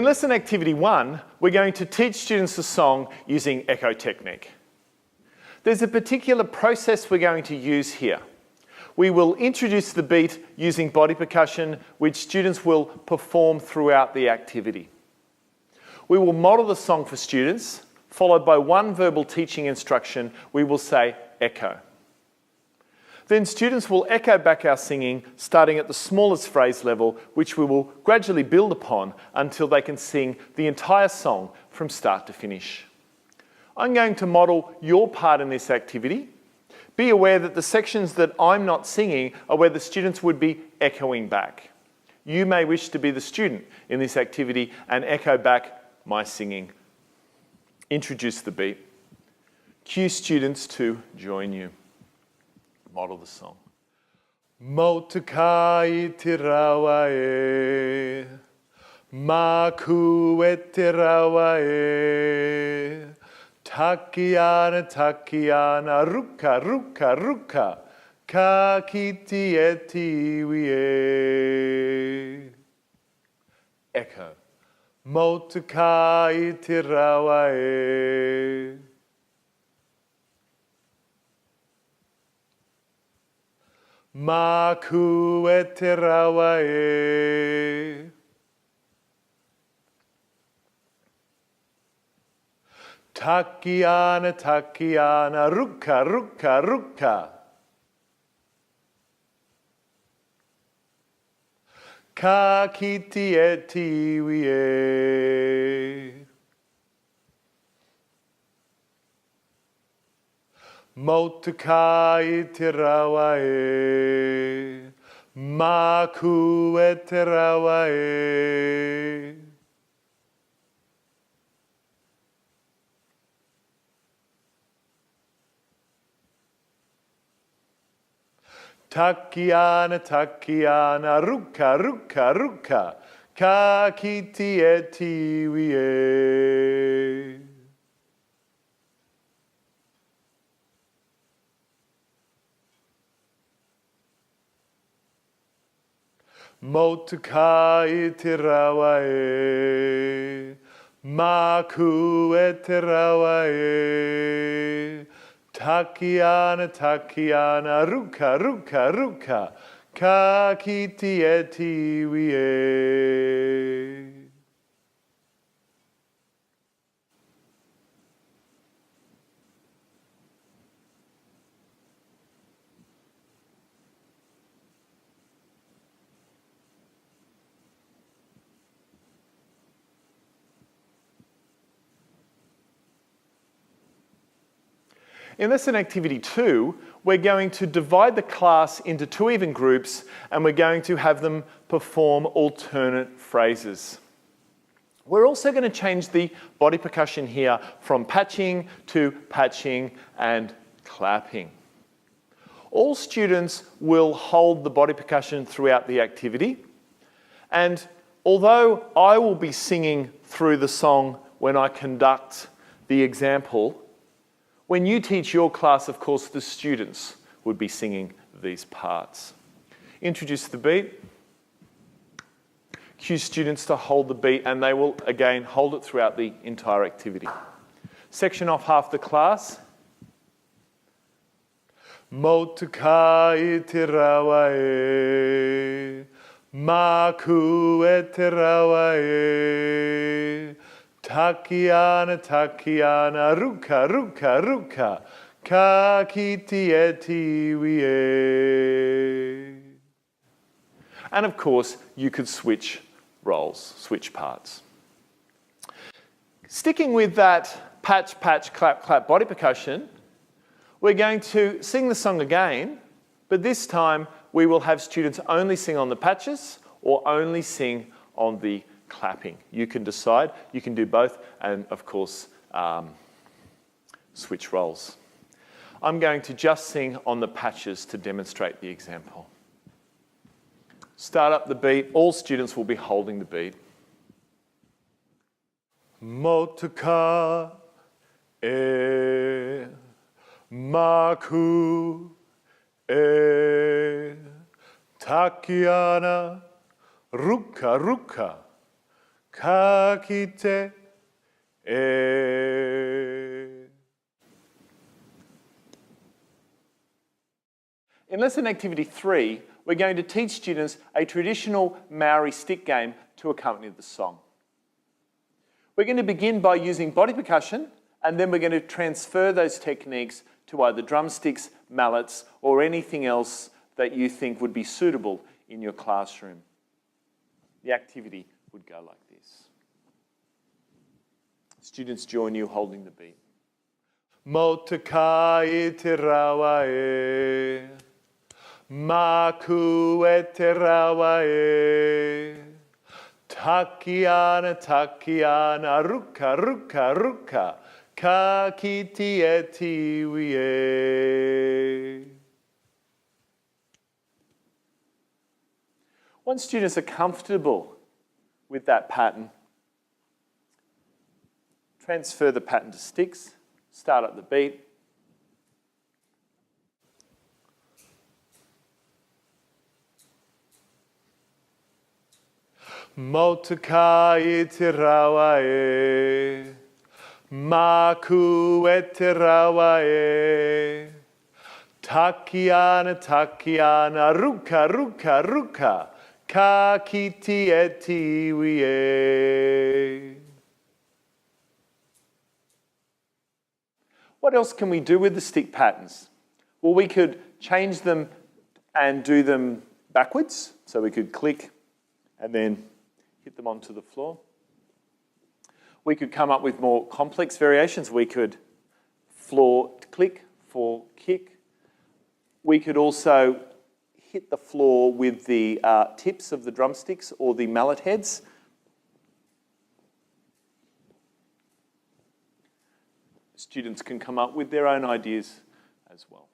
In lesson activity 1, we're going to teach students the song using echo technique. There's a particular process we're going to use here. We will introduce the beat using body percussion, which students will perform throughout the activity. We will model the song for students, followed by one verbal teaching instruction. We will say echo. Then students will echo back our singing, starting at the smallest phrase level, which we will gradually build upon until they can sing the entire song from start to finish. I'm going to model your part in this activity. Be aware that the sections that I'm not singing are where the students would be echoing back. You may wish to be the student in this activity and echo back my singing. Introduce the beat. Cue students to join you. Model the song. Motoka iti rawa e, Motoka iti rawa e, Takiana, ruka, ka kiti eti wie. Echo. Motoka iti rawa e. Motoka iti rawa e. Takiana, ruka. Ka kiti eti wie. Motoka iti rawa e. Motoka iti rawa e. Takiana, ruka, ka kiti eti wie. Motoka iti rawa e, Motoka iti rawa e. Takiana, ruka, ka kiti eti wie. In lesson activity 2, we're going to divide the class into 2 even groups and we're going to have them perform alternate phrases. We're also going to change the body percussion here from patching to patching and clapping. All students will hold the body percussion throughout the activity, and although I will be singing through the song when I conduct the example, when you teach your class, of course, the students would be singing these parts. Introduce the beat. Cue students to hold the beat, and they will, again, hold it throughout the entire activity. Section off half the class. Motoka iti rawa e, Motoka iti rawa e. Takiana, ruka, ka kiti eti wie. And of course, you could switch roles, switch parts. Sticking with that patch, clap body percussion, we're going to sing the song again, but this time we will have students only sing on the patches or only sing on the clapping. You can decide, you can do both, and of course, switch roles. I'm going to just sing on the patches to demonstrate the example. Start up the beat, all students will be holding the beat. Motoka e, Motoka e, Takiana, ruka, かきてえ In lesson activity 3, we're going to teach students a traditional Maori stick game to accompany the song. We're going to begin by using body percussion, and then we're going to transfer those techniques to either drumsticks, mallets, or anything else that you think would be suitable in your classroom. The activity would go like this. Students join you holding the beat. Motoka iti rawa e, maku iti rawa e, takiana takiana ruka ruka ruka, ka kiti eti wie. Once students are comfortable with that pattern, transfer the pattern to sticks, start up the beat. Motoka iti rawa e, maku iti rawa e, takiana takiana ruka ruka ruka, ka kiti eti wie. What else can we do with the stick patterns? Well, we could change them and do them backwards. So we could click and then hit them onto the floor. We could come up with more complex variations. We could floor click, for kick. We could also hit the floor with the tips of the drumsticks or the mallet heads. Students can come up with their own ideas as well.